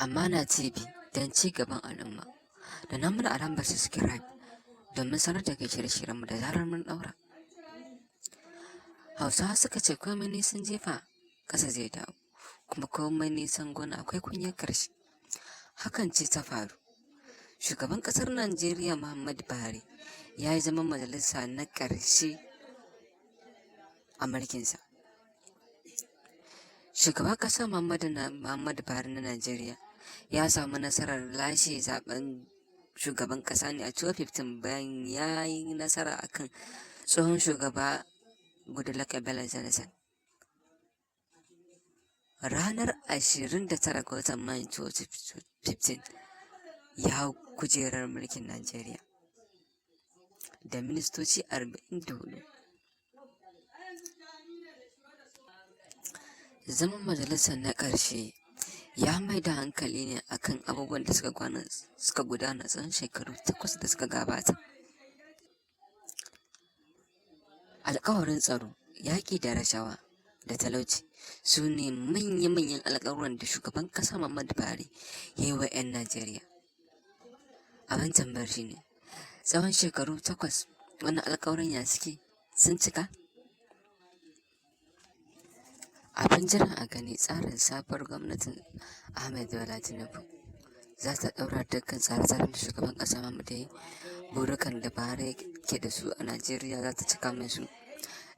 Amana TV don ci gaban al'umma. Da nan muna alambar subscribe domin sanar da kai shirye-shiryenmu da zarar mun ɗaura. Hausawa suka ce komai nisan jefa ƙasa zai dawo, kuma komai nisan gona akwai kunyar ƙarshe. Hakan ce ta faru. Shugaban ƙasar Najeriya Muhammadu Buhari ya yi zaman majalisa na ƙarshe a mulkinsa. Shugaban ƙasa Muhammadu Buhari na Najeriya ya samu nasarar lashe zaben shugaban ƙasa ne a 2015 bayan ya yi nasara akan tsohon shugaba Goodluck Ebele Jonathan. Ranar 29 ga watan Mayu 2015 ya hau kujerar mulkin Najeriya da ministoci 44. Zaman majalisar na ƙarshe ya mai da hankali ne akan abubuwan da suka gudana tsawon shekaru 8 da suka gabata. Alƙawarin tsaro, yaƙi da rashawa da talauci su ne manya-manyan alƙawuran da shugaban ƙasa Muhammadu Buhari ya yi wa 'yan Najeriya. Abin tambayar shi ne, tsawon shekaru 8 wannan alƙawuran ya suke, sun cika? Abin jiran a gani tsarin sabuwar gwamnatin Ahmed Bola Tinubu za ta ɗaura dukkan tsare-tsaren da shugaban ƙasa Muhammadu Buhari burukan da Buhari ke da su a Najeriya za ta cika mai su.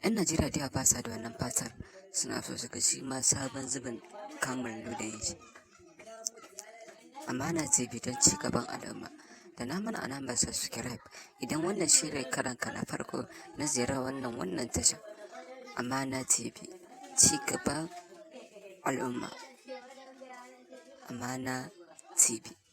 'Yan Najeriya da yawa ba sa da wannan fatar, suna so su ga shi ma sabon zubin kamun ludayin shi. Amana TV don ci gaban al'umma. Da na mana alamar subscribe idan wannan shi ne karanka na farko na ziyarar wannan tasha. Amana TV, ci gaban al'umma. Amana TV.